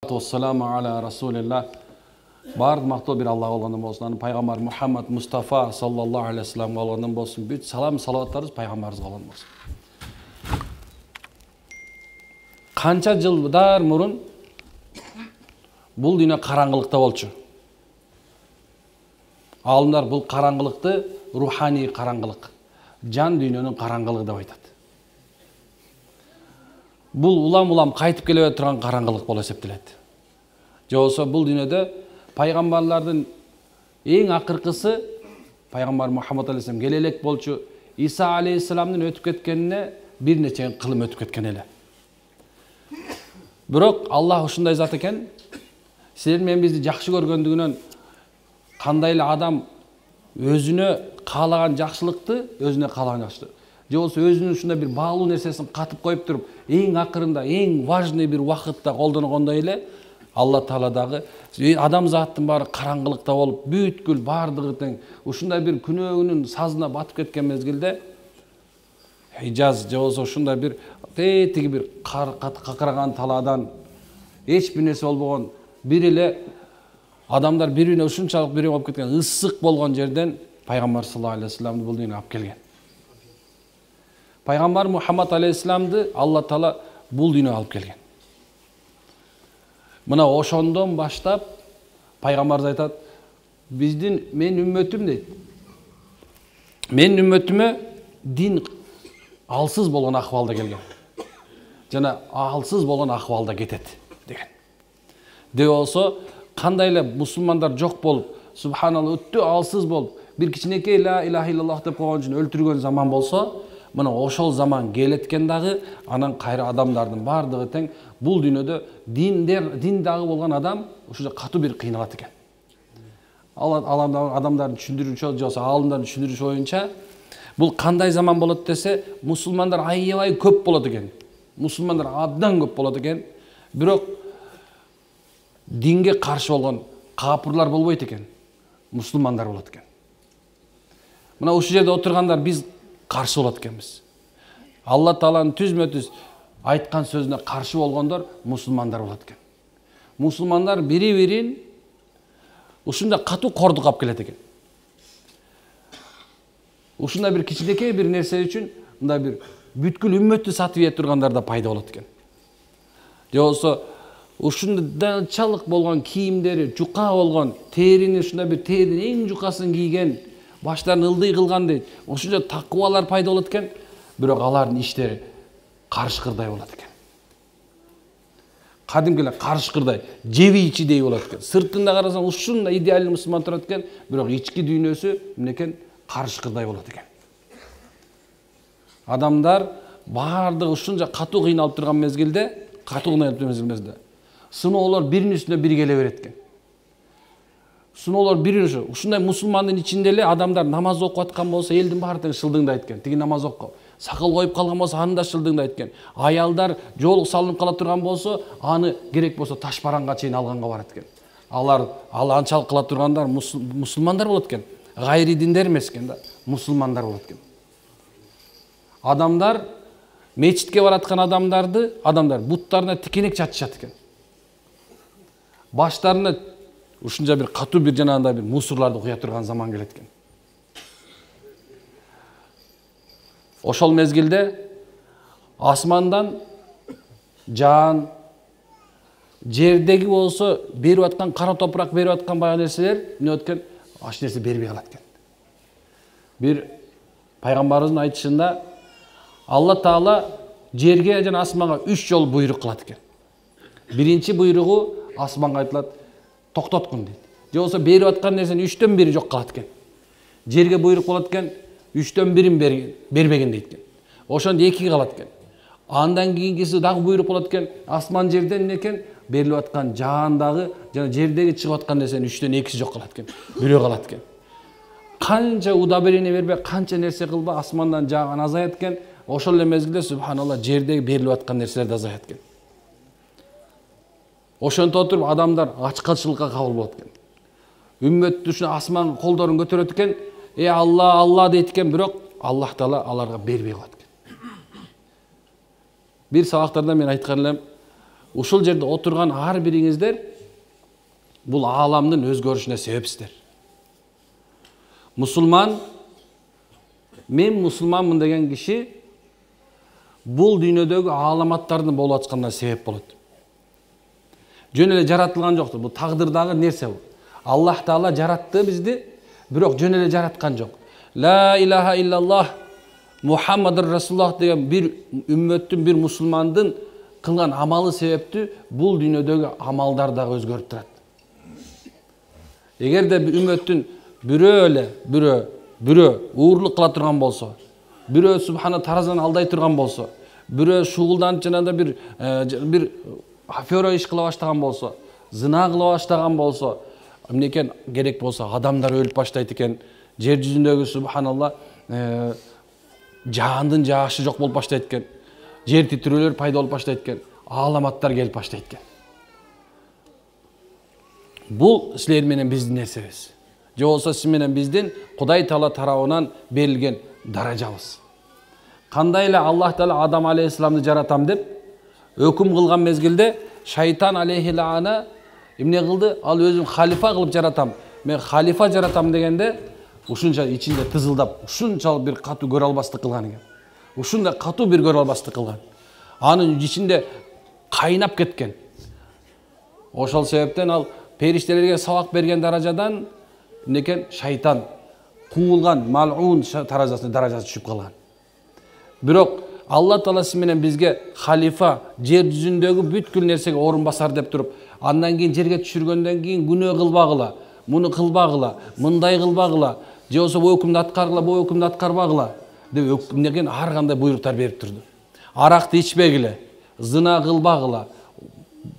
Wassalamu ala Rasulillah. Бар мактоо бир Аллах болгондон болсун, пайгамбар Мухаммад Мустафа саллаллаху алейхи ва саллям болгондон болсун. Бүт салам салаваттарыбыз пайгамбарыбызга болгондон болсун. Канча жылдар мурун бул дүйнө караңгылыкта болчу. Алымдар бул караңгылыкты руханий караңгылык, жан дүйнөнүн караңгылыгы деп айтат. Бул улам кайтып келе турган караңгылык болуп эсептелет. Же болсо бул дүйнөдө пайгамбарлардын эң акыркысы пайгамбар Мухаммад алейхиссалам келе элек болчу. Иса алейхиссаламдын өтүп кеткенине бир нече кылым өтүп кеткен эле. Бирок Аллах ушундай зат экен. Силер менен бизди жакшы көргөндүгүнөн кандай эле адам өзүнө каалаган жакшылыкты, өзүнө каалаган жакшылык. Же болсо өзүнүн ушундай бир баалуу нерсесин катып коюп туруп, эң акырында, эң важный бир убакытта колдонгондой эле Алла Таала дагы адамзаттын баары караңгылыкта болуп, бүткүл баардыгы тең ушундай бир күнөөнүн сазына батып кеткен мезгилде Хижаз же болсо ушундай бир тетиги бир какыраган талаадан эч бир нерсе болбогон, бир эле адамдар бири-бирине ушунчалык бири болуп кеткен ысык болгон жерден пайгамбар саллаллаху алейхи ва салламды бул дүйнөгө алып келген. Пайгамбар Мухаммад алейхиссаламды Алла Таала бул дүйнөгө алып келген. Мына ошондон баштап пайгамбарыбыз айтат, мен үммөтүм дейт. Мен үммөтүмө дин алсыз болгон акыбалда келген. Жана алсыз болгон акыбалда кетет деген. Де болсо кандай эле мусулмандар жок болуп, субханалла өтө алсыз болуп, бир кичинекей ла илаха иллаллах деп койгон үчүн өлтүргөн заман болсо, мына ошол заман келеткен дагы, анан кайра адамдардын бардыгы тең бул дүйнөдө дин дагы болгон адам ушунча катуу бир кыйналат экен. Адамдардын түшүндүрүүчү же болсо аалымдардын түшүндүрүүчү боюнча бул кандай заман болот десе, мусулмандар аябай көп болот экен. Мусулмандар абдан көп болот экен. Бирок динге каршы болгон капырлар болбойт экен. Мусулмандар болот экен. Мына ушул жерде отургандар биз каршы болот экенбиз. Алла Тааланын түзмө-түз айткан сөзүнө каршы болгондор мусулмандар болот экен. Мусулмандар бири-бирин ушундай катуу кордукап келет экен. Ушундай бир кичинекей бир нерсе үчүн мындай бир бүткүл үммөттү сатып ийе тургандар да пайда болот экен. Же болсо ушунчалык болгон кийимдери, жука болгон, терини ушундай бир теринин эң жукасын кийген, баштарын ылдый кылган дейт. Ушунча такыбалар пайда болот экен, бирок алардын иштери карышкырдай болот экен. Кадимки эле карышкырдай, жебийчидей болот экен. Сыртында карасаң ушундай идеалдуу мусулман турат экен, бирок ички дүйнөсү мынекен карышкырдай болот экен. Адамдар баардыгы ушунча катуу кыйналып турган мезгилде, сыноолор биринин үстүнө бири келе берет экен. Сыноолор биринин ушундай мусулмандын ичинде эле адамдар намаз окуп аткан болсо, элдин баары тең шылдыңдайт экен. Тиги намаз окуп, сакал коюп калган болсо, аны да шылдыңдайт экен. Аялдар жоолук салынып кала турган болсо, аны керек болсо таш бараңга чейин алганга барат экен. Ал анчалык кыла тургандар мусулмандар болот экен. Гайри диндер эмес экен да, мусулмандар болот экен. Адамдар мечитке бараткан адамдар буттарына тикенек чачышат экен. Баштарына ушунча бир катуу бир жанагындай бир мусурларды куя турган заман келет экен. Ошол мезгилде асмандан жаан, жердеги болсо берип аткан кара топурак берип аткан баягы нерселер эмне болот экен? Аш нерсе бербей калат экен. Бир пайгамбарыбыздын айтышында Алла Таала жерге жана асманга 3 жолу буйрук кылат экен. Биринчи буйругу асманга айтылат, токтоткун дейт. Же болсо берип аткан нерсени 3төн 1 жок кылат экен. Жерге буйрук болот экен, 3төн 1 бербеген дейт экен. Ошондо 2 калат экен. Андан кийинкиси дагы буйрук болот экен. Асман жерден эмне экен? Берилип аткан жаандагы жана жердеги чыгып аткан нерсенин 3төн 2 жок кылат экен. Бирөө калат экен. Канча удобрение бербей, канча нерсе кылба, асмандан жааган азаят экен. Ошол эле мезгилде субханалла жердеги берилип аткан нерселер да азаят экен. Ошонто отуруп адамдар ачкачылыкка кабыл болот экен. Үммөт ушун асман колдорун көтөрөт экен, Алла, Алла дейт экен, бирок Аллах Таала аларга бербей коет экен. Бир сабактарда мен айткан элем, ушул жерде отурган ар бириңиздер бул ааламдын өзгөрүшүнө себепсиздер. Мусулман, мен мусулманмын деген киши бул дүйнөдөгү ааламаттардын болуп атканына себеп болот. Жөн эле жаратылган жокту. Бул тагдырдагы нерсе бул. Аллах Таала жаратты бизди, бирок жөн эле жараткан жок. Ла илаха иллаллах Мухаммадур Расулуллах деген бир үммөттүн, бир мусулмандын кылган амалы себептүү бул дүйнөдөгү амалдар дагы өзгөрүп турат. Эгерде үммөттүн бирөө уурлук кыла турган болсо, бирөө субхана тараздан алдай турган болсо, бирөө шугулданып жанагындай бир афера иш кыла баштаган болсо, зына кыла баштаган болсо, эмнекен керек болсо адамдар өлүп баштайт экен, жер жүзүндөгү субханалла жаандын жаашы жок болуп баштайт экен, жер титирөөлөр пайда болуп баштайт экен, ааламаттар келип баштайт экен. Бул силер менен биздин нерсебиз. Же болсо сиз менен биздин Кудай Таала тарабынан берилген даражабыз. Кандай эле Аллах Таала Адам алейхисаламды жаратам деп өкүм кылган мезгилде шайтан алейхи лаана эмне кылды? Ал өзүн халифа кылып жаратам. Мен халифа жаратам дегенде ушунча ичинде тызылдап, ушунчалык бир катуу көрө албастык кылган экен. Ушундай катуу бир көрө албастык кылган. Анын ичинде кайнап кеткен. Ошол себептен ал периштелерге сабак берген даражадан некен шайтан куулган, мал'ун даражасы түшүп калган. Бирок Алла Таала сиз менен бизге халифа, жер жүзүндөгү бүткүл нерсеге орун басар деп туруп, андан кийин жерге түшүргөндөн кийин күнөө кылбагыла, муну кылбагыла, мындай кылбагыла, же болсо бул өкүмдү аткаргыла, бул өкүмдү аткарбагыла деп деген ар кандай буйруктар берип турду. Аракты ичпегиле, зына кылбагыла,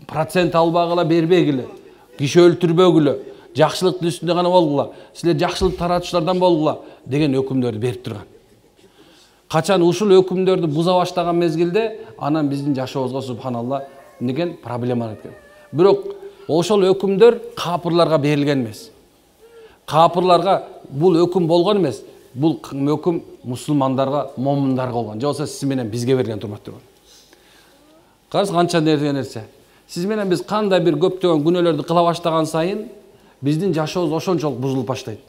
процент албагыла, бербегиле, киши өлтүрбөгүлө, жакшылыктын үстүндө гана болгула, силер жакшылык таратуучулардан болгула деген өкүмдөрдү берип турган. Качан ушул өкүмдөрдү буза баштаган мезгилде анан биздин жашообузга субханалла деген проблема экен. Бирок ошол өкүмдөр капырларга берилген эмес. Капырларга бул өкүм болгон эмес. Бул өкүм мусулмандарга, момундарга болгон. Же болсо сиз менен бизге берилген турматтыр. Караңыз канча нерсе. Сиз менен биз кандай бир көптөгөн күнөөлөрдү кыла баштаган сайын биздин жашообуз ошончолук бузулуп баштайт.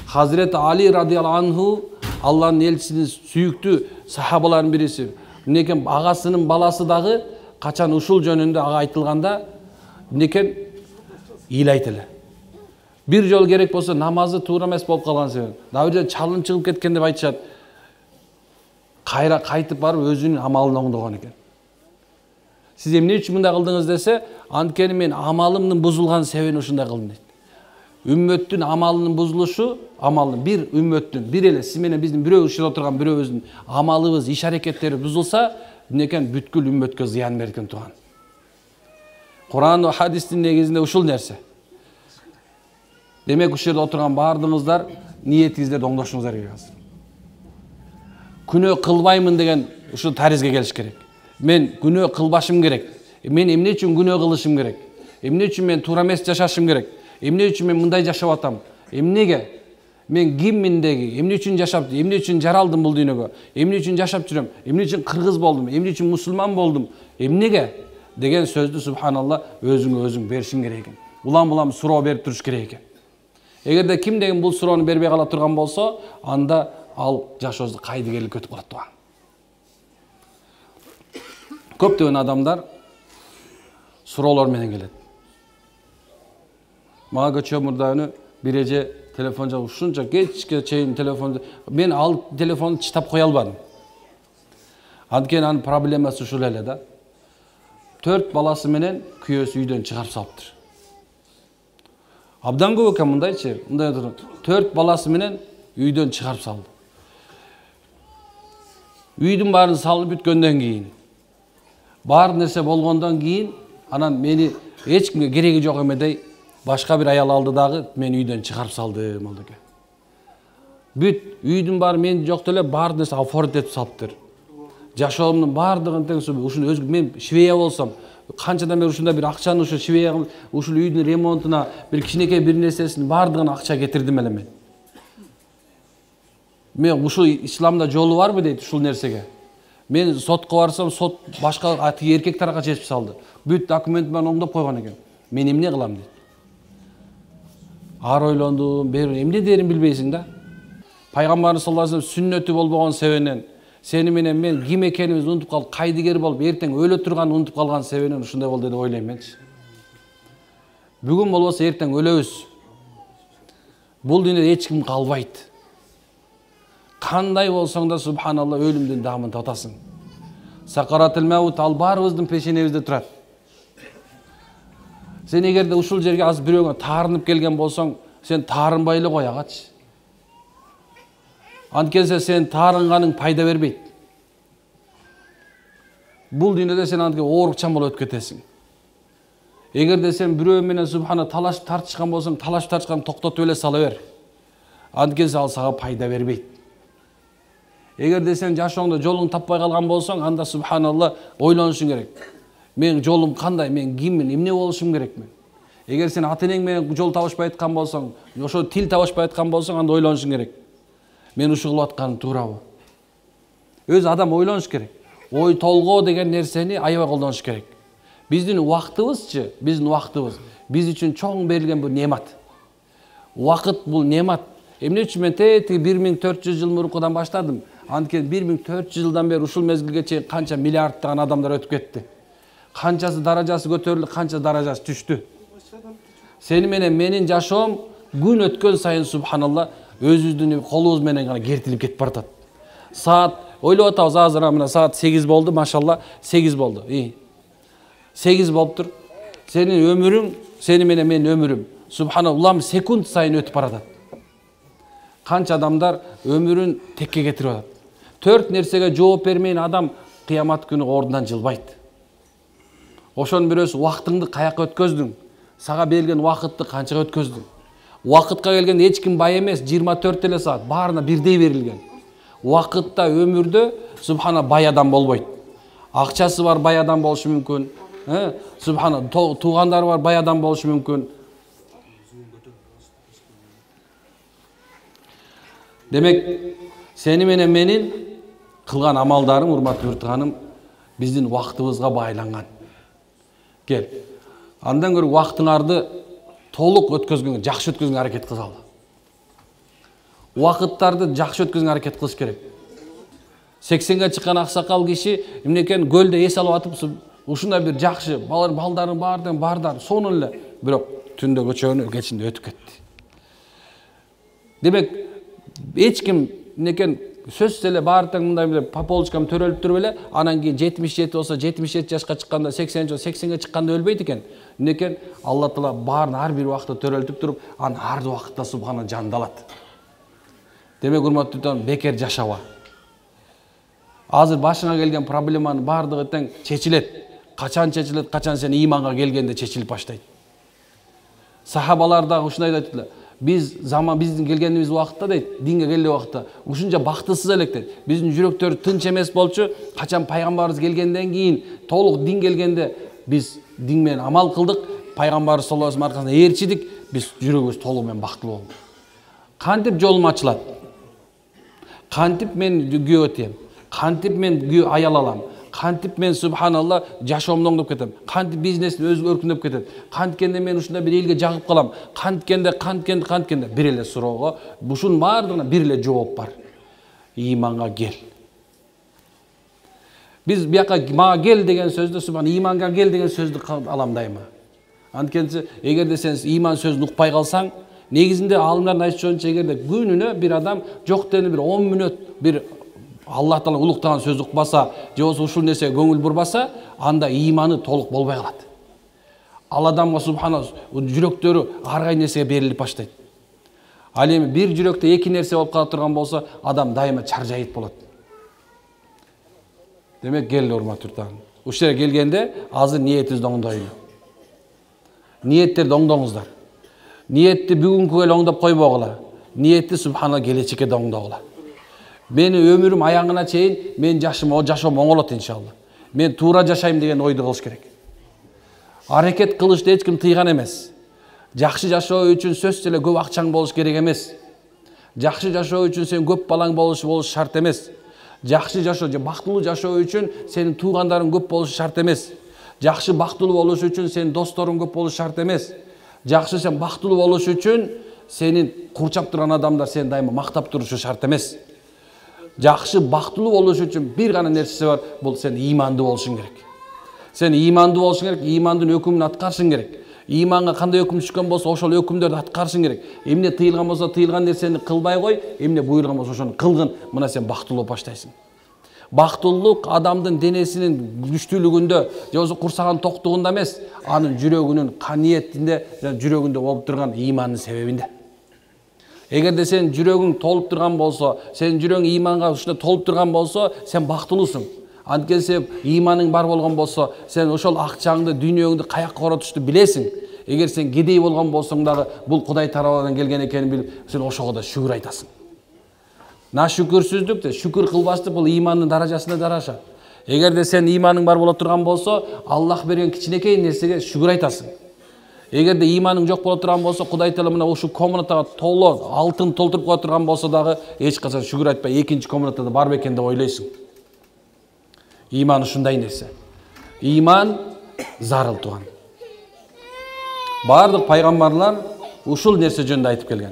Хазирети Али радыйаллаху анху Алланын элчисинин сүйүктүү сахабаларынын бириси. Некен агасынын баласы дагы качан ушул жөнүндө ага айтылганда некен ыйлайт эле. Бир жол керек болсо намазы туура эмес болуп калган себеп. Дагы бир чалым чыгып кеткен деп айтышат. Кайра кайтып барып өзүнүн амалын оңдогон экен. Сиз эмне үчүн мындай кылдыңыз десе, анткени мен амалымдын бузулган себебин ушундай кылдым дейт. Үммөттүн амалынын бузулушу, бир үммөттүн, бир эле сиз менен биздин бирөө ушул отурган бирөөбүздүн амалыбыз, иш аракеттери бузулса, некен бүткүл үммөткө зыян берген турган. Куран ва хадистин негизинде ушул нерсе. Демек ушул жерде отурган баардыгыңыздар ниетиңиздерди оңдошуңуздар керек азыр. Күнөө кылбаймын деген ушул таризге келиш керек. Мен күнөө кылбашым керек. Мен эмне үчүн күнөө кылышым керек? Эмне үчүн мен туура эмес жашашым керек? Эмне үчүн мен мындай жашап атам? Эмнеге? Мен киммин деги? Эмне үчүн жашап, эмне үчүн жаралдым бул дүйнөгө? Эмне үчүн жашап жүрөм? Эмне үчүн кыргыз болдум? Эмне үчүн мусулман болдум? Эмнеге? Деген сөздү субханалла өзүң беришиң керек экен. Улам суроо берип туруш керек экен. Эгерде ким деген бул суроону бербей кала турган болсо, анда ал жашоосу кайдыгерлик өтүп калат турган. Көптөгөн адамдар суроолор менен келет. Мага көчө мурда бир эже телефон жагып ушунча кечке чейин телефон, мен ал телефонду чытап кое албадым. Анткени анын проблемасы ушул эле да. 4 баласы менен күйөөсү үйдөн чыгарып салыптыр. Абдан көп экен мындайчы, мындай 4 баласы менен үйдөн чыгарып салды. Үйдүн баарын салып бүткөндөн кийин, бар нерсе болгондон кийин, анан мени эч кимге кереги жок эмедей башка бир аял алды дагы мени үйдөн чыгарып салды молдоке. Бүт үйдүн баары мен жокто эле бар нерсе оформить этип салыптыр. Жашоомдун баардыгын тең ушуну мен швея болсом, канчадан бери ушундай бир акчаны ушу швея ушул үйдүн ремонтуна бир кичинекей бир нерсесин баардыгына акча кетирдим эле мен. Мен ушул исламда жолу барбы дейт ушул нерсеге. Мен сотқа барсам, сот башка эркек тарапка чечип салды. Бүт документ менен оңдоп койгон экен. Мен эмне кылам дейт. Ар ойлондум, эмне дерин билбейсиң да. Пайгамбарыбыз саллаллаху алейхи вассалам сүннөтү болбогон себебинен, сени менен мен ким экенибизди унутуп калып, кайдыгер болуп, эртең өлө турганын унутуп калган себебинен ушундай болду деп ойлойм менчи. Бүгүн болбосо эртең өлөбүз. Бул дүйнөдө эч ким калбайт. Кандай болсоң да субханалла өлүмдүн дамын татасың. Сакаратыл маут ал баарыбыздын пешенебизде турат. Сен эгерде ушул жерге аз бирөөгө таарынып келген болсоң, сен таарынбай эле кой агачы. Анткенсе сен таарынганың пайда бербейт. Бул дүйнөдө сен антке оорукчан болуп өтүп кетесиң. Эгерде сен бирөө менен субхана талаш тартышкан болсоң, талаш тартышкан токтотуп эле сала бер. Анткенсе ал сага пайда бербейт. Эгерде сен жашооңдо жолуң таппай калган болсоң, анда субханалла ойлонушуң керек. Мен жолум кандай, мен киммин, эмне болушум керек мен. Эгер сен ата-энең менен жол табышпай аткан болсоң, ошо тил табышпай аткан болсоң, анда ойлонушуң керек. Мен ушул кылып атканым туурабы? Өз адам ойлонуш керек. Ой толгоо деген нерсени аябай колдонуш керек. Биздин убактыбызчы, биздин убактыбыз биз үчүн чоң берилген бул немат. Убакыт бул немат. Эмне үчүн мен тети 1400 жыл мурункудан баштадым? Анткени 1400 жылдан бери ушул мезгилге чейин канча миллиарддаган адамдар өтүп кетти. Канчасы даражасы көтөрүлдү, канча даражасы түштү. Сени менен менин жашоом күн өткөн сайын субханалла өзүбүздүн колубуз менен гана кертилип кетип баратат. Саат ойлоп атабыз, азыр мына саат 8 болду, машалла 8 болду. 8 болуптур. Сенин өмүрүң, сени менен менин өмүрүм субханалла улам секунд сайын өтүп баратат. Канча адамдар өмүрүн текке кетирип атат. 4 нерсеге жооп бермейин адам кыямат күнү ордунан жылбайт. Ошонун бирөөсү убактыңды каяка өткөздүң, сага берилген убакытты канчага өткөздүң. Убакытка келгенде эч ким бай эмес, 24 эле саат баарына бирдей берилген. Убакытта өмүрдө субхана бай адам болбойт. Акчасы бар бай адам болушу мүмкүн. Субхана туугандары бар бай адам болушу мүмкүн. Демек, сени менен менин кылган амалдарым, урматтуу уртуганым, биздин убактыбызга байланган. Кел, андан көрө убактыңарды толук өткөзгөнгө, жакшы өткөзгөнгө аракет кылалы. Убакыттарды жакшы өткөзгөнгө аракет кылыш керек. 80ге чыккан аксакал киши эмнекен көлдө эс алып атып, ушундай бир жакшы балдарын баардан сонун эле, бирок түндө көчөнү кечинде өтүп кетти. Демек, эч ким эмнекен сөзсүз эле баардык мындай эле по полочкам төрөлүп туруп эле, анан кийин 77 болсо 77 жашка чыкканда, 80 болсо 80ге чыкканда өлбөйт экен. Эмнекен Алла Таала баарын ар бир убакытта төрөлтүп туруп, анан ар убакытта субхана жанды алат. Демек, урматтуу тууган, бекер жашаба. Азыр башыңа келген проблеманын баардыгы тең чечилет. Качан чечилет, качан сен иманга келгенде чечилип баштайт. Сахабалар да ушундай айтып эле. Биздин келгенибиз убакытта дейт, динге келген убакытта ушунча бактысыз элек дейт. Биздин жүрөктөр тынч эмес болчу, качан пайгамбарыбыз келгенден кийин, толук дин келгенде биз дин менен амал кылдык, пайгамбарыбыз саллаллаху алейхи вассалам аркасында ээрчидик, биз жүрөгүбүз толук менен бактылуу болду. Кантип жолум ачылат? Кантип мен күйөө тием? Кантип мен аял алам? Кантип мен субханалла жашоомду оңдоп кетем? Кантип бизнесим өркүндөп кетет? Канткенде мен ушундай бир элге жагып калам? Канткенде бир эле суроого, ушунун баардыгына бир эле жооп бар. Иманга кел. Биз бияка мага кел деген сөздү, субхана иманга кел деген сөздү алам дайыма. Анткенде эгерде сен иман сөзүн укпай калсаң, негизинде алымдардын айтышынча эгерде күнүнө бир адам жок дегенде бир 10 мүнөт бир Аллах Таала улуктаган сөз укпаса, же болбосо ушул нерсеге көңүл бурбаса, анда иманы толук болбой калат. Ал адамга субханалла жүрөктөрү ар кайсы нерсеге берилип баштайт. Ал эми бир жүрөктө эки нерсе болуп кала турган болсо, адам дайыма чаржайыт болот. Демек, кел урматтуу уртагым. Ушул жерге келгенде азыр ниетибизди оңдойлу. Ниеттерди оңдоңуздар. Ниетти бүгүнкүгө эле оңдоп койбогула. Ниетти субханалла келечекке да оңдогула. Мени өмүрүм аяғына чейин мен жашоом оңолот иншалла. Мен туура жашайм деген ойду кылыш керек. Аракет кылышты эч ким тыйган эмес. Жакшы жашоо үчүн сөзсүз эле көп акчаң болуш керек эмес. Жакшы жашоо үчүн сен көп балаң болуш шарт эмес. Жакшы жашоо же бактылуу жашоо үчүн сенин туугандарың көп болушу шарт эмес. Жакшы бактылуу болуш үчүн сенин досторуң көп болушу шарт эмес. Жакшы сен бактылуу болуш үчүн сенин курчап турган адамдар сени дайыма мактап турушу шарт эмес. Жакшы бактылуу болуш үчүн бир гана нерсеси бар, бул сен ыймандуу болушуң керек. Сен ыймандуу болушуң керек, ыймандын өкүмүн аткарышың керек. Иманга кандай өкүм түшкөн болсо, ошол өкүмдөрдү аткарышың керек. Эмне тыйылган болсо, тыйылган нерсени кылбай кой, эмне буйрулган болсо, ошону кылгын. Мына сен бактылуу болуп баштайсың. Бактылуулук адамдын денесинин күчтүүлүгүндө, же болбосо курсаган токтугунда эмес, анын жүрөгүнүн каниетинде, жана жүрөгүндө болуп турган ыймандын себебинде. Эгерде сен жүрөгүң толуп турган болсо, сен жүрөгүң ыйманга ушундай толуп турган болсо, сен бактылуусуң. Анткени ыйманың бар болгон болсо, сен ошол акчаңды, дүйнөңдү каякка коротушту билесиң. Эгер сен кедей болгон болсоң дагы, бул Кудай тарабынан келген экенин билип, сен ошого да шүгүр айтасың. Нашүкүрсүздүк, шүкүр кылбаштык бул ыймандын даражасына жараша. Эгерде сен ыйманың бар боло турган болсо, Аллах берген кичинекей нерсеге шүгүр айтасың. Эгерде ыйманың жок боло турган болсо, Кудай таала мына ушу комнатага толо алтын толтуруп кое турган болсо дагы, эч качан шүгүр айтпай, экинчи комнатада бар бекен деп ойлойсуң. Иман ушундай нерсе. Иман зарыл туган. Бардык пайгамбарлар ушул нерсе жөнүндө айтып келген.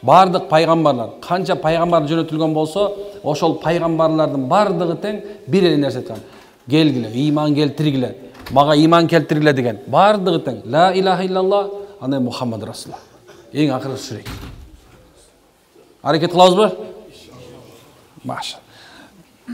Бардык пайгамбарлар, канча пайгамбар жөнөтүлгөн болсо, ошол пайгамбарлардын бардыгы тең бир эле нерсе айткан. Келгиле, иман келтиргиле, мага иман келтиргиле деген. Бардыгы тең. Ла илаха иллаллах, ана Мухаммад расулуллах. Эң акыркы сүрөй. Аракет кылабызбы? Маша.